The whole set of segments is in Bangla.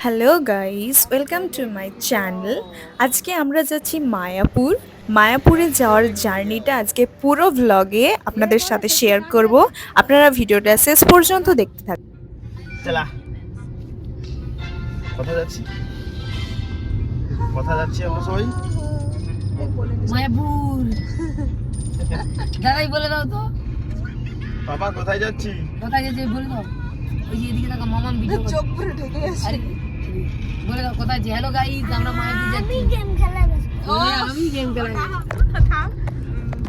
Hello guys, welcome to my channel. আজকে আমরা যাচ্ছি মায়াপুর। মায়াপুরে যাওয়ার জার্নিটা আজকে পুরো ভ্লগে আপনাদের সাথে শেয়ার করব। আপনারা ভিডিওটা শেষ পর্যন্ত দেখতে থাকুন। চালা কোথায় যাচ্ছি কোথায় যাচ্ছি আমরা সবাই মায়াপুর। দাদাই বলে দাও তো বাবা কোথায় যাচ্ছি কোথায় যেতে বলে দাও। ওই যে এদিকে দেখো মামাম ভিডিও চোখ পুরো ঢেকে গেছে। আরে বলে দাও কোথায় যে হ্যালো গাইস আমরা মায়াপুর যাচ্ছি। আমি গেম খেলা থাম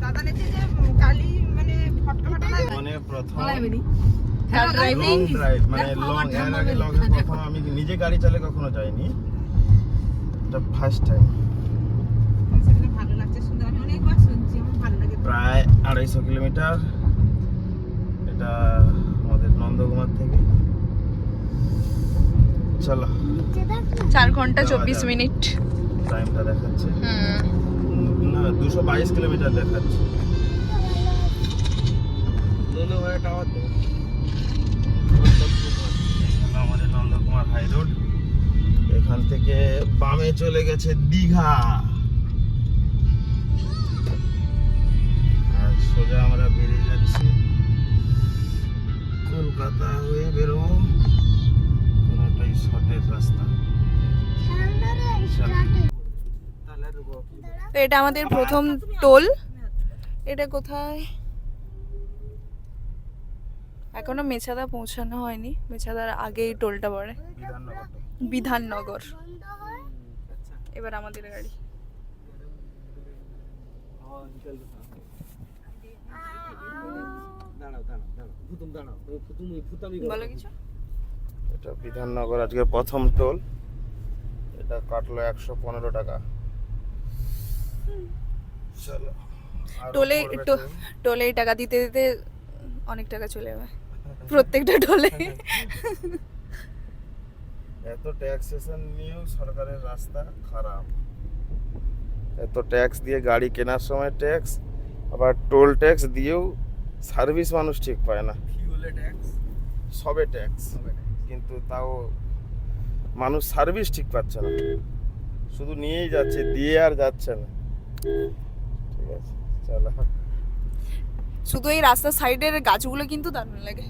দাদা নেছে যে কালি মানে ফটকা ফাটা না মানে প্রথম খেলাইবেনি হ্যালো লং ড্রাইভ মানে লং এর আগে লং কখনো আমি নিজে গাড়ি চালে কখনো যাইনি, এটা ফার্স্ট টাইম। সেটা ভালো লাগছে শুনতে, আমি অনেকবার শুনছি, আমার ভালো লাগে। প্রায় 250 কিলোমিটার, এটা আমাদের নন্দকুমার থেকে। চলো 4 ঘন্টা 24 মিনিট। টাইমটা দেখাচ্ছে না 222 কিলোমিটার দেখাচ্ছে। আমাদের নন্দকুমার হাই রোড, এখান থেকে বামে চলে গেছে দীঘা, আর সোজা আমরা বেরিয়ে যাচ্ছি কলকাতা হয়ে বেরোবো। কোনোটাই শর্টের রাস্তা। তো এটা আমাদের প্রথম টোল। এটা কোথায়? এখনো মেছাদা পৌঁছানো হয়নি, মেছাদার আগেই টোলটা পড়ে। বিধাননগর। এবার আমাদের গাড়ি। বলো কিছু। এটা বিধাননগর আজকে প্রথম টোল, এটা কাটলো 115 টাকা। চলো টোলে টোলে টাকা দিতে দিতে অনেক টাকা চলে যাবে প্রত্যেকটা টোলে। এত ট্যাক্সেশন নিয়েও সরকারের রাস্তা খারাপ, এত ট্যাক্স দিয়ে গাড়ি কেনার সময় ট্যাক্স, আবার টোল ট্যাক্স দিয়েও সার্ভিস মানুষ ঠিক পায় না। সবে ট্যাক্স, কিন্তু তাও মানুষ সার্ভিস ঠিক পাচ্ছে না, শুধু নিয়েই যাচ্ছে, দিয়ে আর যাচ্ছে না। ঠিক আছে চলো। শুধু এই রাস্তার সাইডের গাছগুলো কিন্তু দারুণ লাগে।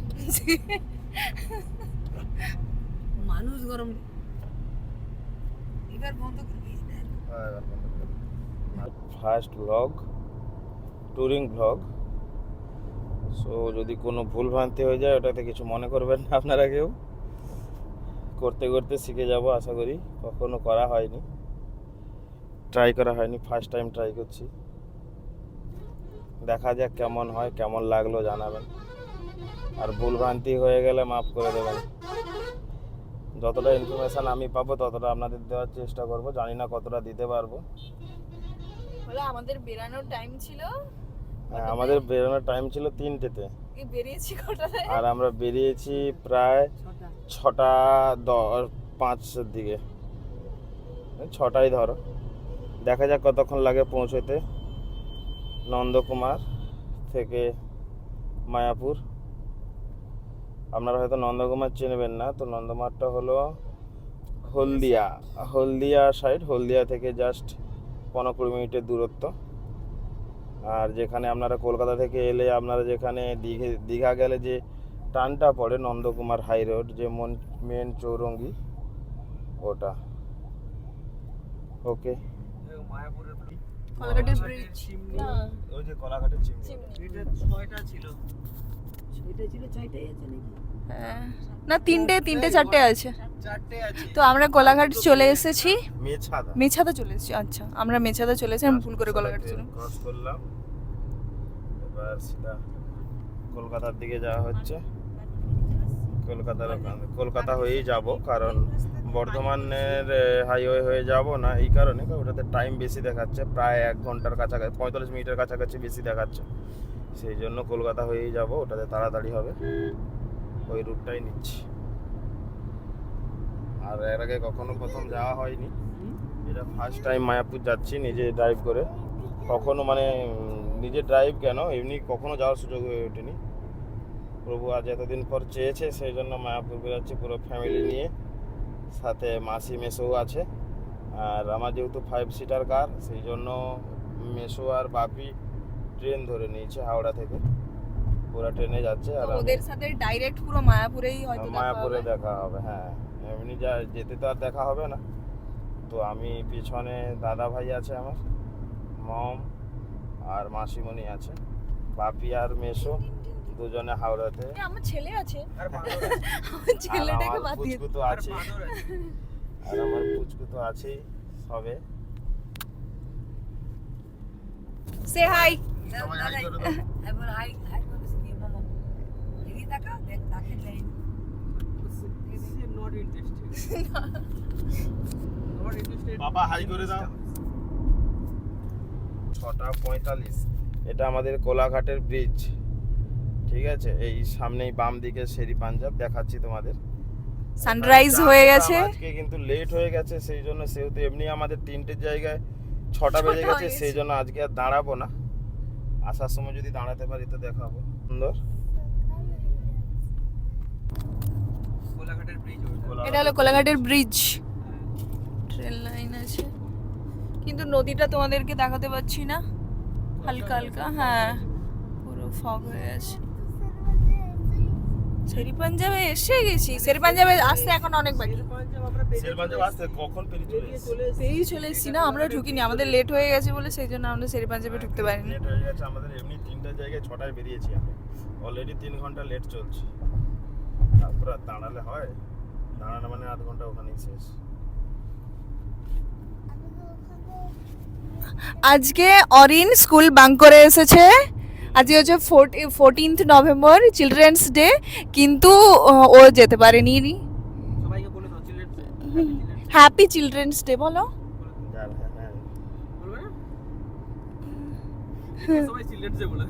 মানুষ গরম এবার বন্ধ করবি। First blog, touring blog. So যদি কোনো ভুল ভ্রান্তি হয়ে যায় ওটাতে কিছু মনে করবেন না আপনারা কেউ। করতে করতে শিখে যাব আশা করি, কখনো করা হয়নি, ট্রাই করা হয়নি, ফার্স্ট টাইম ট্রাই করছি। দেখা যাক কেমন হয়, কেমন লাগলো জানাবেন, আর ভুল ভ্রান্তি হয়ে গেলে মাফ করে দেবেন। যতটা ইনফরমেশান আমি পাবো ততটা আপনাদের দেওয়ার চেষ্টা করব, জানি না কতটা দিতে পারবো। বলে আমাদের বেরানোর টাইম ছিল, হ্যাঁ আমাদের বেরোনোর টাইম ছিল 3টেতে, বেরিয়েছি কটাতে? আর আমরা বেরিয়েছি প্রায় 6টা 5-এর দিকে, 6টাই ধরো। দেখা যাক কতক্ষণ লাগে পৌঁছতে নন্দকুমার থেকে মায়াপুর। আপনারা হয়তো নন্দকুমার চিনবেন না, তো নন্দকুমারটা হলো হলদিয়া সাইড, হলদিয়া থেকে জাস্ট 15-20 মিনিটের দূরত্ব। আর যেখানে আপনারা কলকাতা থেকে এলে আপনারা যেখানে দীঘা গেলে যে টানটা পড়ে নন্দকুমার হাই রোড, যে মেন চৌরঙ্গি, ওটা। ওকে কলাঘাটের ব্রিজ না, ওই যে কলাঘাটের চিমনি। এটা ছিল 6টাই আছে নাকি? হ্যাঁ, না 3টে 4টে আছে। তো আমরা কোলাঘাট চলে এসেছি, মেছাদা চলে এসেছি। আচ্ছা আমরা মেছাদা চলে এসেছি, আমি ভুল করে কোলাঘাট ছিলাম। ক্রস করলাম, এবার সিধা কলকাতার দিকে যাওয়া হচ্ছে। কলকাতা হয়েই যাব, কারণ বর্ধমানের হাইওয়ে হয়ে যাব না এই কারণে, কারণ ওটাতে টাইম বেশি দেখাচ্ছে, প্রায় 1 ঘন্টার কাছাকাছি, 45 মিনিটের কাছাকাছি বেশি দেখাচ্ছে। সেই জন্য কলকাতা হয়েই যাব, ওটাতে তাড়াতাড়ি হবে, ওই রুটটাই নিচ্ছি। আর এর আগে কখনো প্রথম যাওয়া হয়নি, এটা ফার্স্ট টাইম মায়াপুর যাচ্ছি নিজে ড্রাইভ করে। কখনো মানে নিজে ড্রাইভ কেন, এমনি কখনো যাওয়ার সুযোগ হয়ে ওঠেনি। প্রভু আজ এতদিন পর চেয়েছে, সেই জন্য মায়াপুর বেরোচ্ছি পুরো ফ্যামিলি নিয়ে। সাথে মাসি মেসো আছে। আর আমার যেহেতু 5 সিটার কার, সেই জন্য মেসো আর বাপি ট্রেন ধরে নিয়েছে হাওড়া থেকে, পুরো ট্রেনে যাচ্ছে। আর আমি ওদের সাথে ডাইরেক্ট পুরো মায়াপুরেই হয়তো মায়াপুরে দেখা হবে। হ্যাঁ, এমনি যা যেতে তো আর দেখা হবে না। তো আমি পিছনে দাদা ভাই আছে আমার, মম আর মাসিমণি আছে, বাপি আর মেসো দুজনে হাওড়াতে। আমার ছেলে আছে, আমার আর ছেলেটাকে আমার বাতিয়ে পুচকু তো আছে, আর আমার পুচকু তো আছেই সবে। সে হাই। সবাই হাই করে দাও। একবার হাই হাই করে দিয়ে মামা এদিকে তাকা, দেখ তাকে যাই বাবা হাই করে দাও। 6:45। এটা আমাদের কোলাঘাটের ব্রিজ, ঠিক আছে? এই সামনেই বাম দিকে শেরি পাঞ্জাব দেখাচ্ছি তোমাদের। সানরাইজ হয়ে গেছে। আজকে কিন্তু লেট হয়ে গেছে, সেই জন্য সেহেতু এমনি আমাদের 3টের জায়গায় 6টা বেজে গেছে, সেই জন্য আজকে আর দাঁড়াবো না। আসার সময় যদি দাঁড়াতে পারি তো দেখাবো। সুন্দর কোলাঘাটের ব্রিজ। এটা হলো কোলাঘাটের ব্রিজ, ট্রেন লাইন আছে, কিন্তু নদীটা তোমাদেরকে দেখাতে পাচ্ছি না, হালকা হালকা। হ্যাঁ, পুরো ফগ হয়ে আছে। শেরি পাঞ্জাবে এসে গেছি। শেরি পাঞ্জাবে আসতে এখন অনেক বাকি। শের পাঞ্জাব আসতে কখন পেরিয়ে চলে এসেছি? পেরিয়ে চলে এসেছি না, আমরা ঢুকিনি, আমাদের লেট হয়ে গেছে বলে সেই জন্য আমরা শেরি পাঞ্জাবে ঢুকতে পারিনি। লেট হয়ে গেছে আমাদের, এমনি 3টার জায়গায় 6টায় বেরিয়েছি আমি, অলরেডি 3 ঘন্টা লেট চলছে। তারপর আর দাঁড়ালে হয়? দাঁড়ানো মানে আধ ঘন্টা ওখানেই শেষ। আজকে অরিন স্কুল বাঙ্ক করে এসেছে। আজকে হচ্ছে 14th নভেম্বর, চিলড্রেন্স ডে, কিন্তু ও যেতে পারেনি। সবাইকে বলে দাও চিলড্রেন্স হ্যাপি চিলড্রেন্স ডে বলো। যার হ্যাঁ, বলবে না? সবাই চিলড্রেন্স ডে বলে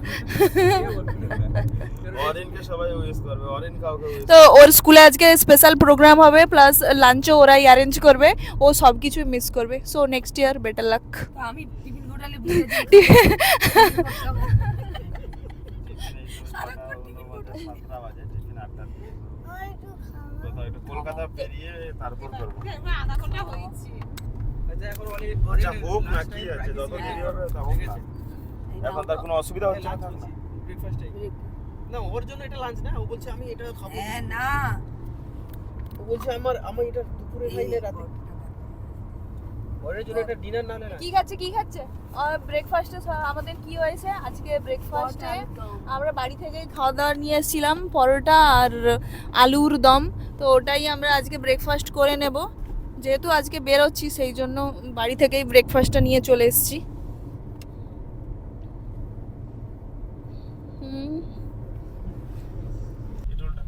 অরিনকে সবাই উইশ করবে, অরিন কাউকে উইশ তো ওর স্কুলে আজকে স্পেশাল প্রোগ্রাম হবে, প্লাস লাঞ্চও ওরাই অ্যারেঞ্জ করবে। ও সব কিছু মিস করবে। So next year better luck. আমি টিফিন ঘোটালে বুঝে যাই। সারাক্ষণ টিফিন 7টা বাজে, টিফিন 8টার দিকে কোথাও একটু কলকাতা পেরিয়ে তারপর করবো। আধা ঘন্টা হয়েছে। আচ্ছা এখন আচ্ছা হোক না, কি আছে, যত দেরি হবে তা হোক না। এখন তার কোনো অসুবিধা হচ্ছে না তাহলে? ব্রেকফাস্ট না, ওর জন্য এটা লাঞ্চ না, ও বলছে আমি এটা খাবো। হ্যাঁ না, ও বলছে আমি এটা দুপুরে খাই না, রাতে। ওর জন্য এটা ডিনার না না। কি খাচ্ছে? ব্রেকফাস্টে আমাদের কি হয়েছে আজকে? ব্রেকফাস্টে আমরা বাড়ি থেকে খাওয়া দাওয়া নিয়ে এসেছিলাম, পরোটা আর আলুর দম। তো ওটাই আমরা আজকে ব্রেকফাস্ট করে নেব, যেহেতু আজকে বেরোচ্ছি সেই জন্য বাড়ি থেকেই ব্রেকফাস্টটা নিয়ে চলে এসেছি। এটলটা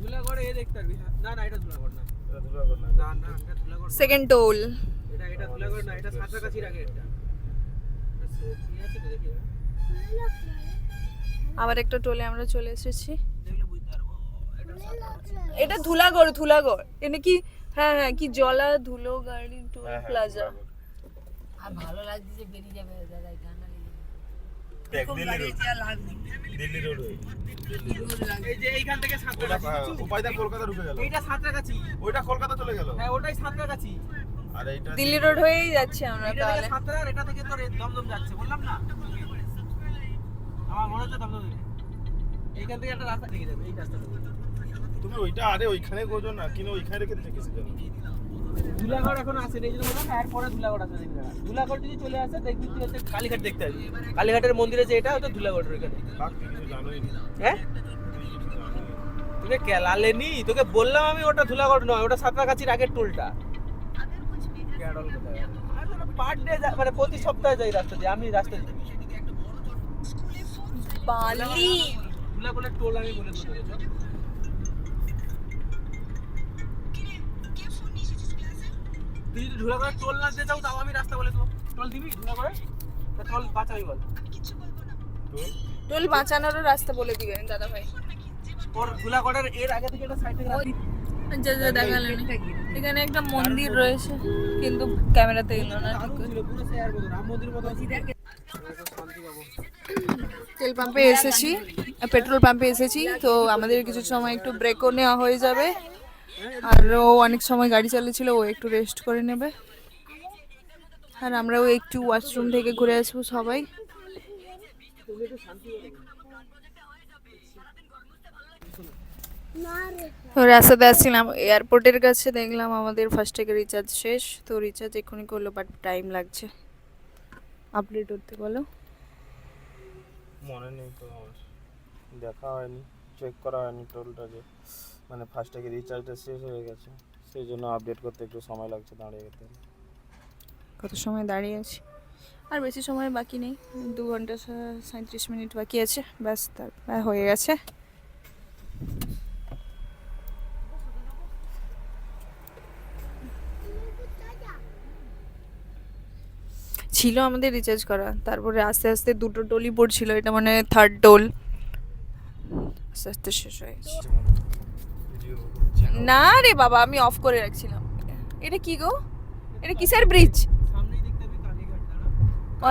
ধুলাগড় এ দেখতে পারবি। না না, এটা ধুলাগড় না। এটা ধুলাগড় না, না না, এটা ধুলাগড়। Second toll. এটা ধুলাগড় না, এটা সাঁতরাগাছির আগে এটা। ঠিক আছে তো, দেখি আবার একটা টোলে আমরা চলে এসেছি। দেখলে বুঝতে পারবো। এটা সাঁতরাগাছি। এটা ধুলাগড় এনে কি? হ্যাঁ কি জলা ধুলো গাড়ি টোল প্লাজা। আর ভালো লাগছে যে বেরিয়ে যাবে দাদা, ঠান্ডা লেগে যাবে। দেখ দিল্লি রোড, যা লাগবে দিল্লি রোড এই যে এইখান থেকে ওটা সাঁতরাগাছি। উপায়দা কলকাতা ঢুকে গেল, এইটা সাঁতরাগাছি। ওইটা কলকাতা চলে গেল। হ্যাঁ, ওটাই সাঁতরাগাছি। আর এইটা দিল্লি রোড হয়েই যাচ্ছি আমরা এটা তাহলে। থেকে সাঁতরা, আর এটা থেকে তোর দমদম যাচ্ছে, বললাম না? আমার মনে হচ্ছে দমদম যাবে। এইখান থেকে একটা রাস্তা থেকে যাবে, এই রাস্তাটা। তুমি ওইটা আরে ওইখানে গোজো না, কিনো ওইখানে রেখে দিতে কিছু জানো? ধুলাগড় এখন আসে এই জন্য বললাম, এরপরে ধুলাগড় আসে দেখবি। ধুলাগড় যদি চলে আসে দেখবি তুই হচ্ছে কালীঘাট দেখতে আসবি। কালীঘাটের মন্দিরে যে এটা হচ্ছে ধুলাগড়ের এখানে। বাক তুই কিছু জানোই না, হ্যাঁ, তুই কিছু জানোই না। তোকে কেলালেনি, তোকে বললাম আমি ওটা ধুলাগড় নয়, ওটা সাঁতরাগাছির আগের টোলটা। পার ডে মানে প্রতি সপ্তাহে যাই রাস্তা দিয়ে, আমি রাস্তা দিই। বালি ধুলাগড়ের টোল আমি বলে দিতে চল। তুই যদি ধুলাগড়ের টোল না দিতে চাও তাও আমি রাস্তা বলে দেবো। টোল দিবি ধুলাগড়ে? তা টোল বাঁচাবি বল। টোল বাঁচানোরও রাস্তা বলে দিবেন দাদা ভাই। ওর ধুলাগড়ের এর আগে থেকে একটা সাইড থেকে যা দেখালেন, এখানে একটা মন্দির রয়েছে কিন্তু ক্যামেরাতে এলো না ঠিক করে। ছিল পুরো শেয়ার মতো, রাম মন্দির মতো। শান্তি পাবো। তেল পাম্পে এসেছি, পেট্রোল পাম্পে এসেছি। তো আমাদের কিছু সময় একটু ব্রেকও নেওয়া হয়ে যাবে। আর ও অনেক সময় গাড়ি চালিয়েছিল, ও একটু রেস্ট করে নেবে। আর আমরাও একটু ওয়াশরুম থেকে ঘুরে আসবো সবাই। তো রাস্তাতে আসছিলাম এয়ারপোর্টের কাছে, দেখলাম আমাদের ফাস্ট্যাগের রিচার্জ শেষ। তো রিচার্জ এক্ষুনি করলো, বাট টাইম লাগছে আপডেট হতে। বলো। মনে নেই তো আমার, দেখা হয়নি, চেক করা হয়নি টোলটা, যে মানে ফাস্ট্যাগের রিচার্জটা শেষ হয়ে গেছে, সেই জন্য আপডেট করতে একটু সময় লাগছে, দাঁড়িয়ে গেতে। কত সময় দাঁড়িয়ে আছি, আর বেশি সময় বাকি নেই, 2 ঘন্টা 37 মিনিট বাকি আছে, ব্যাস তারপর হয়ে গেছে। ছিল আমাদের রিচার্জ করা, তারপরে আস্তে আস্তে 2টো টোলই পড়ছিল, এটা মানে 3rd টোল, আস্তে আস্তে শেষ হয়ে গেছে। না রে বাবা, আমি অফ করে রাখছিলাম। এটা কি গো, এটা কিসের ব্রিজ? সামনেই দেখতে পাবি কালীঘাট, দাঁড়া।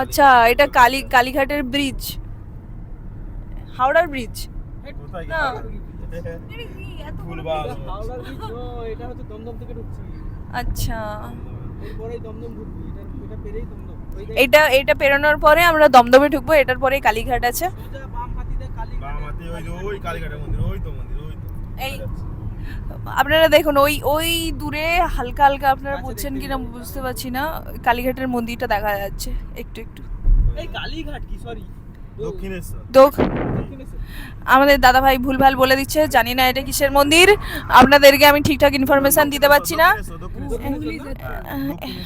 আচ্ছা, এটা কালীঘাটের ব্রিজ, হাওড়ার ব্রিজ। কোথায় না। ফুলবাগ। হাওড়ার ব্রিজ, ও এটা হচ্ছে দমদম থেকে ঢুকছি, আচ্ছা, এরপরেই দমদম ঢুকবি, এটা পেরেই দমদম। ওই দেখ, এটা পেরোনোর পরে আমরা দমদমে ঢুকবো, এটার পরে কালীঘাট আছে। সোজা বাম হাতি দেখ কালীঘাট। বাম হাতে ওই কালীঘাটের মন্দির, ওই তো মন্দির, ওই তো। এই আপনারা দেখুন, ওই দূরে হালকা হালকা, আপনারা বুঝছেন কিনা বুঝতে পারছি না, কালীঘাটের মন্দিরটা দেখা যাচ্ছে একটু একটু। এই কালীঘাট কি, সরি দক্ষিণেশ্বর। দক্ষিণেশ্বর। আমাদের দাদা ভাই ভুলভাল বলে দিচ্ছে, জানি না এটা কিসের মন্দির, আপনাদেরকে আমি ঠিকঠাক ইনফরমেশন দিতে পারছি না।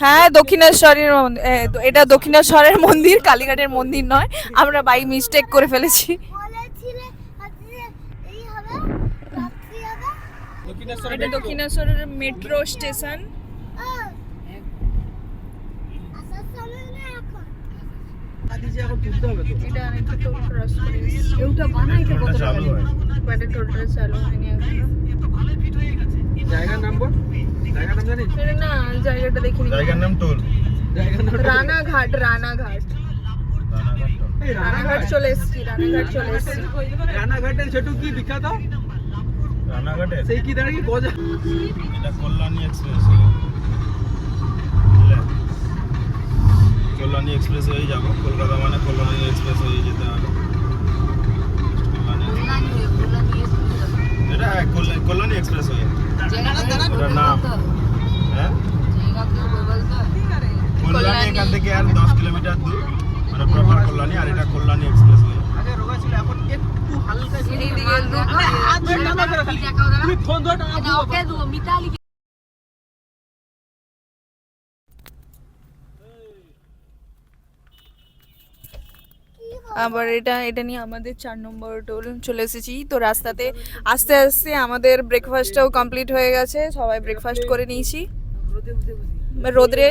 হ্যাঁ, দক্ষিণেশ্বরের এটা দক্ষিণেশ্বরের মন্দির, কালীঘাটের মন্দির নয়, আমরা বাই মিস্টেক করে ফেলেছি। দক্ষিণেশ্বর এটা দক্ষিণেশ্বরের মেট্রো স্টেশন। আদি যে এখন তুলতে হবে তো। এটা অনেকটা টোল ক্রস করে এউটা বানাই তো কত টাকা চালু হয়। বাট টোলটা চালু হয়নি এখনো। জায়গার নাম বল, জায়গার নাম জানিস? এটা না, জায়গাটা দেখিনি। জায়গার নাম টোল, জায়গার নাম রানাঘাট। রানাঘাট টোল। এই রানাঘাট চলে এসেছি, রানাঘাট চলে এসেছি। রানাঘাটের ছোটু কি বিখ্যাত? রানাঘাটে সেই কি দাঁড়িয়ে গজা। এটা কল্যাণী এক্সপ্রেস, বুঝলে? কল্যাণী এক্সপ্রেস হয়ে যাবো, কলকাতা মানে কল্যাণী এক্সপ্রেস হয়ে যেতে হবে। এটা কল্যাণী এক্সপ্রেস হয়ে, ওটার নাম, হ্যাঁ কল্যাণী এখান থেকে আর 10 কিলোমিটার দূর, মানে প্রপার কল্যাণী, আর এটা কল্যাণী এক্সপ্রেস হয়ে। আগে রোগা ছিল, এখন একটু হালকা ছিল। এইদিকে তুমি ফোন ধর টাকা ওকে দেবো মিতালি। আবার এটা নিয়ে আমাদের 4 নম্বর টোল চলে এসেছি। তো রাস্তাতে আস্তে আস্তে আমাদের ব্রেকফাস্টটাও কমপ্লিট হয়ে গেছে, সবাই ব্রেকফাস্ট করে নিয়েছি। রোদরে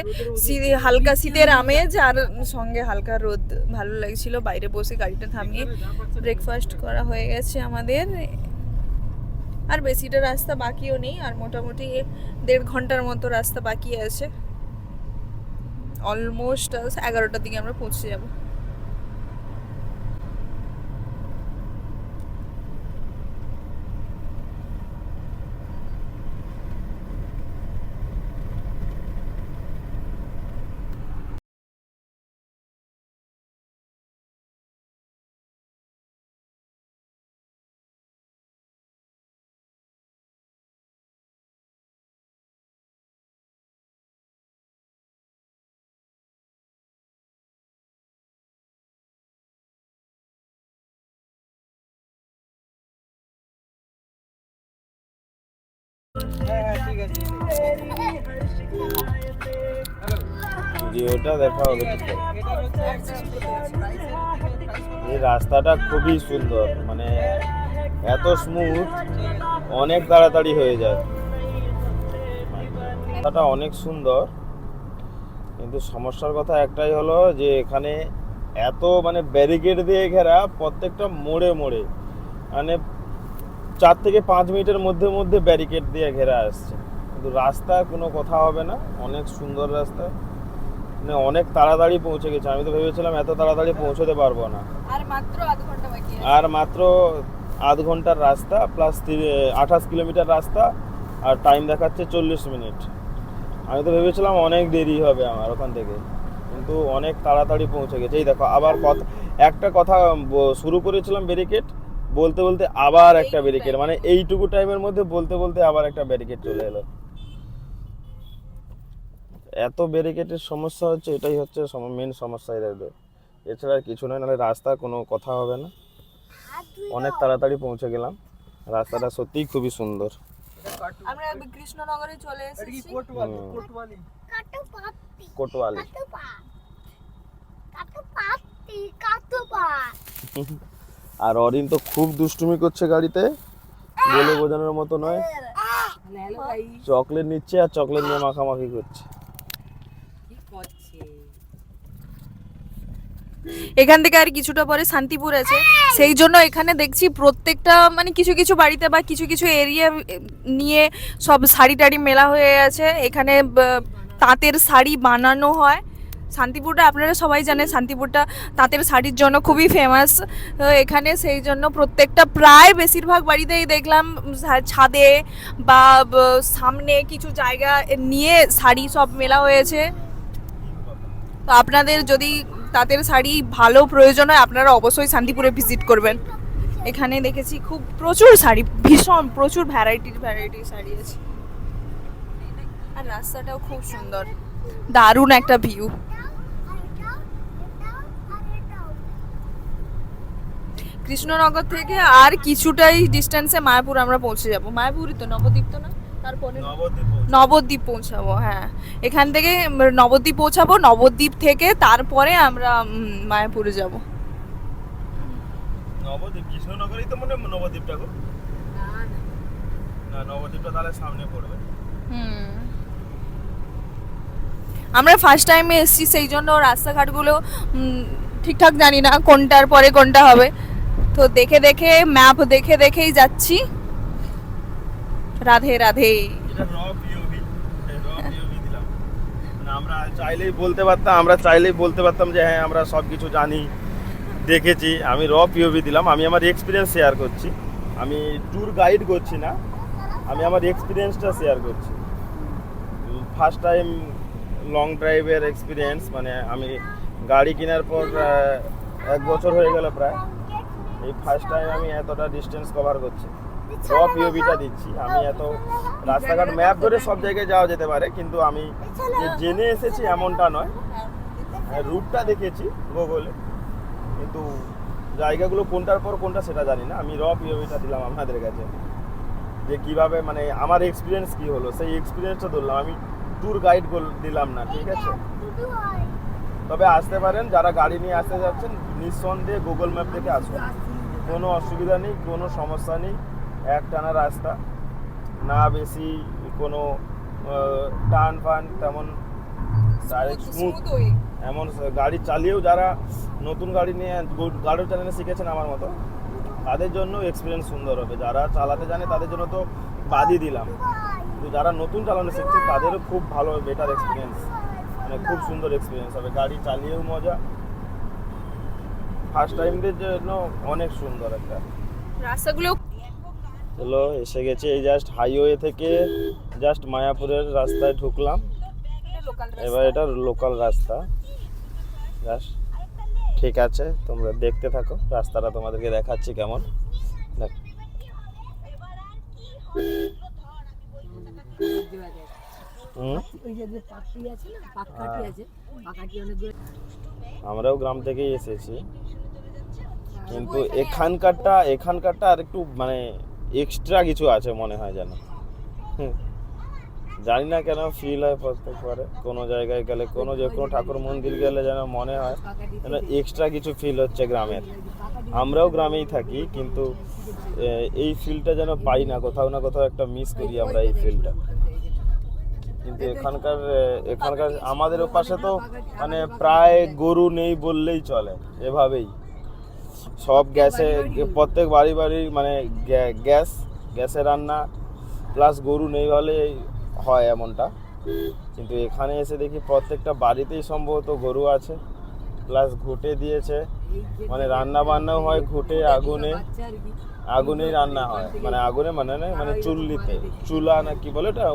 হালকা শীতের আমেজ আর সঙ্গে হালকা রোদ, ভালো লাগছিল। বাইরে বসে গাড়িটা থামিয়ে ব্রেকফাস্ট করা হয়ে গেছে আমাদের। আর বেশিটা রাস্তা বাকিও নেই, আর মোটামুটি 1.5 ঘন্টার মতো রাস্তা বাকি আছে। অলমোস্ট 11টার দিকে আমরা পৌঁছে যাব। হ্যাঁ ঠিক আছে। ভিডিওটা দেখা হবে ঠিক আছে। এটা হচ্ছে এই রাস্তাটা খুবই সুন্দর, মানে এত স্মুথ, অনেক তাড়াতাড়ি হয়ে যায়। রাস্তাটা অনেক সুন্দর, কিন্তু সমস্যার কথা একটাই হলো যে এখানে এত মানে ব্যারিকেড দিয়ে ঘেরা, প্রত্যেকটা মোড়ে মোড়ে, মানে 4 থেকে 5 মিনিটের মধ্যে মধ্যে ব্যারিকেড দিয়ে ঘেরা আসছে। কিন্তু রাস্তা কোনো কথা হবে না, অনেক সুন্দর রাস্তা, মানে অনেক তাড়াতাড়ি পৌঁছে গেছে। আমি তো ভেবেছিলাম এত তাড়াতাড়ি পৌঁছতে পারবো না। আর মাত্র আধ ঘন্টা বাকি আছে। আর মাত্র আধ ঘন্টার রাস্তা প্লাস 28 কিলোমিটার রাস্তা, আর টাইম দেখাচ্ছে 40 মিনিট। আমি তো ভেবেছিলাম অনেক দেরি হবে আমার ওখান থেকে, কিন্তু অনেক তাড়াতাড়ি পৌঁছে গেছে। এই দেখো আবার একটা কথা শুরু করেছিলাম ব্যারিকেড, বলতে বলতে আবার একটা ব্যারিকেড, মানে এইটুকু টাইমের মধ্যে বলতে বলতে আবার একটা ব্যারিকেড চলে এলো। এত ব্যারিকেডের সমস্যা হচ্ছে, এটাই হচ্ছে মেন সমস্যা এদের, এছাড়া আর কিছু নয়। নাহলে রাস্তার কোনো কথা হবে না। অনেক তাড়াতাড়ি পৌঁছে গেলাম, রাস্তাটা সত্যিই খুবই সুন্দর। আমরা কৃষ্ণনগরে চলে এসেছি। কোটওয়ালি আর অরিন তো খুব দুষ্টুমি করছে গাড়িতে, বলে বোঝানোর মতো নয়। হ্যালো গাইস, চকলেট নিচ্ছে আর চকলেট নিয়ে মাখামাখি করছে। কি করছে? এখান থেকে আর কিছুটা পরে শান্তিপুর আছে, সেই জন্য এখানে দেখছি প্রত্যেকটা মানে কিছু কিছু বাড়িতে বা কিছু কিছু এরিয়া নিয়ে সব শাড়ি টাড়ি মেলা হয়ে আছে। এখানে তাঁতের শাড়ি বানানো হয়। শান্তিপুরটা আপনারা সবাই জানেন, শান্তিপুরটা তাঁতের শাড়ির জন্য খুবই ফেমাস। এখানে সেই জন্য প্রত্যেকটা প্রায় বেশিরভাগ বাড়িতেই দেখলাম ছাদে বা সামনে কিছু জায়গা নিয়ে শাড়ি সব মেলা হয়েছে। তো আপনাদের যদি তাঁতের শাড়ি ভালো প্রয়োজন হয় আপনারা অবশ্যই শান্তিপুরে ভিজিট করবেন। এখানে দেখেছি খুব প্রচুর শাড়ি, ভীষণ প্রচুর ভ্যারাইটির শাড়ি আছে। আর রাস্তাটাও খুব সুন্দর, দারুণ একটা ভিউ। কৃষ্ণনগর থেকে আর কিছুটাই ডিস্টেন্সে মায়াপুর আমরা পৌঁছে যাব। মায়াপুরই তো, নবদ্বীপ তো না, তারপরে নবদ্বীপ পৌঁছাবো। হ্যাঁ, এখান থেকে নবদ্বীপ পৌঁছাবো, নবদ্বীপ থেকে তারপরে আমরা মায়াপুরে যাব। নবদ্বীপ কৃষ্ণনগরই তো মনে হয় নবদ্বীপটা গো। না, নবদ্বীপটা তাহলে সামনে পড়বে। আমরা ফার্স্ট টাইমে এসেছি, সেই জন্য রাস্তাঘাটগুলো ঠিকঠাক জানি না কোনটার পরে কোনটা হবে। তো দেখে দেখে ম্যাপ দেখে দেখেই যাচ্ছি। রাধে রাধে। এটা র পিওভি দিলাম, মানে আমরা চাইলেই বলতে পারতাম যে হ্যাঁ আমরা সব কিছু জানি, দেখেছি। আমি র পিওভি দিলাম, আমি আমার এক্সপিরিয়েন্স শেয়ার করছি। আমি ট্যুর গাইড করছি না, আমি আমার এক্সপিরিয়েন্সটা শেয়ার করছি। ফার্স্ট টাইম লং ড্রাইভের এক্সপিরিয়েন্স, মানে আমি গাড়ি কেনার পর 1 বছর হয়ে গেল প্রায়। এই ফার্স্ট টাইম আমি এতটা ডিস্টেন্স কভার করছি, র পিওভিটা দিচ্ছি। আমি এত রাস্তাঘাট ম্যাপ ধরে সব জায়গায় যাওয়া যেতে পারে, কিন্তু আমি যে জেনে এসেছি এমনটা নয়। রুটটা দেখেছি গুগলে, কিন্তু জায়গাগুলো কোনটার পর কোনটা সেটা জানি না। আমি র পিওভিটা দিলাম আপনাদের কাছে, যে কিভাবে মানে আমার এক্সপিরিয়েন্স কি হলো সেই এক্সপিরিয়েন্সটা ধরলাম। আমি ট্যুর গাইড দিলাম না, ঠিক আছে? তবে আসতে পারেন, যারা গাড়ি নিয়ে আসতে যাচ্ছেন নিঃসন্দেহে গুগল ম্যাপ দেখে আসুন, কোনো অসুবিধা নেই, কোনো সমস্যা নেই। একটানা রাস্তা, না বেশি কোনো টার্ন ফান, তেমন ডাইরেক্ট স্মুথ। এমন গাড়ি চালিয়েও যারা নতুন গাড়ি নিয়ে গাড়ি চালানো শিখেছেন আমার মতো, তাদের জন্য এক্সপিরিয়েন্স সুন্দর হবে। যারা চালাতে জানে তাদের জন্য তো বাদই দিলাম, কিন্তু যারা নতুন চালানো শিখছে তাদেরও খুব ভালো বেটার এক্সপিরিয়েন্স, মানে খুব সুন্দর এক্সপিরিয়েন্স হবে। গাড়ি চালিয়েও মজা, ফার্স্ট টাইমদের জন্য অনেক সুন্দর একটা রাস্তাগুলো। চলো এসে গেছে, এই জাস্ট হাইওয়ে থেকে জাস্ট মায়াপুরের রাস্তায় ঢুকলাম। এবার এটা লোকাল রাস্তা জাস্ট, ঠিক আছে? তোমরা দেখতে থাকো, রাস্তাটা তোমাদেরকে দেখাচ্ছি কেমন। দেখ, ওই যে পাখি আছে না, পাখাটি আছে, পাখাটি অনেকগুলো। আমরাও গ্রাম থেকেই এসেছি, কিন্তু এখানকারটা আর একটু মানে এক্সট্রা কিছু আছে মনে হয় যেন। জানি না কেন ফিল হয় প্রত্যেকবারে কোনো জায়গায় গেলে, কোনো ঠাকুর মন্দির গেলে যেন মনে হয় যেন এক্সট্রা কিছু ফিল হচ্ছে গ্রামের। আমরাও গ্রামেই থাকি, কিন্তু এই ফিলটা যেন পাই না, কোথাও না কোথাও একটা মিস করি আমরা এই ফিলটা। কিন্তু এখানকার আমাদের ওপাশে তো মানে প্রায় গরু নেই বললেই চলে, এভাবেই সব গ্যাসে, প্রত্যেক বাড়ি মানে গ্যাসে রান্না, প্লাস গরু নেই বলে হয় এমনটা। কিন্তু এখানে এসে দেখি প্রত্যেকটা বাড়িতেই সম্ভবত গরু আছে, প্লাস ঘুঁটে দিয়েছে, মানে রান্না বান্নাও হয় ঘুঁটে আগুনে, আগুনেই রান্না হয়, মানে আগুনে মানে না মানে চুল্লিতে, চুলা না কি বলে এটা,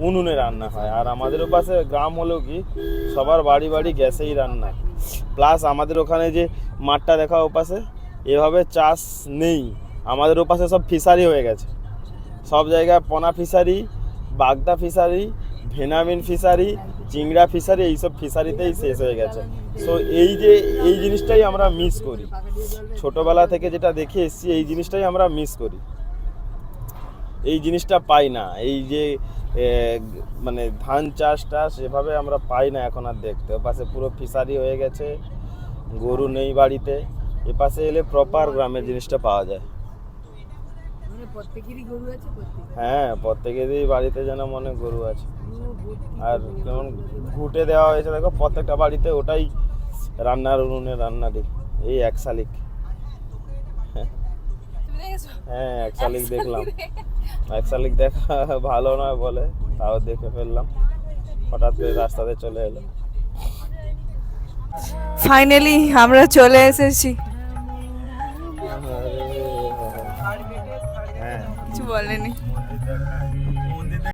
উনুনে রান্না হয়। আর আমাদের পাশে গ্রাম হলেও কি সবার বাড়ি বাড়ি গ্যাসেই রান্না। প্লাস আমাদের ওখানে যে মাঠটা দেখা ওপাশে, এভাবে চাষ নেই, আমাদের ওপাশে সব ফিশারি হয়ে গেছে, সব জায়গায় পোনা ফিশারি, বাগদা ফিশারি, ভেনামিন ফিশারি, চিংড়া ফিশারি, এইসব ফিশারিতেই শেষ হয়ে গেছে। সো এই জিনিসটাই আমরা মিস করি, ছোটোবেলা থেকে যেটা দেখে এসেছি এই জিনিসটাই আমরা মিস করি, এই জিনিসটা পাই না। এই যে মানে ধান চাষটা সেভাবে আমরা পাই না এখন আর দেখতে। ওপাশে পুরো ফিশারি হয়ে গেছে, গরু নেই বাড়িতে, এপাশে এলে প্রপার গ্রামের জিনিসটা পাওয়া যায়। মানে প্রত্যেকেরই গরু আছে, হ্যাঁ, প্রত্যেকেরই বাড়িতে যেন মনে গরু আছে। আর যেমন ঘুঁটে দেওয়া হয়েছে দেখো প্রত্যেকটা বাড়িতে, ওটাই রান্নার উনুনে রান্না দিই। এই এক শালিক, হ্যাঁ এক শালিক দেখলাম, এক শালিক দেখা ভালো নয় বলে তাও দেখে ফেললাম, হঠাৎ করে রাস্তাতে চলে এলো। ফাইনালি আমরা চলে এসেছি। হ্যাঁ কিছু বলেনি।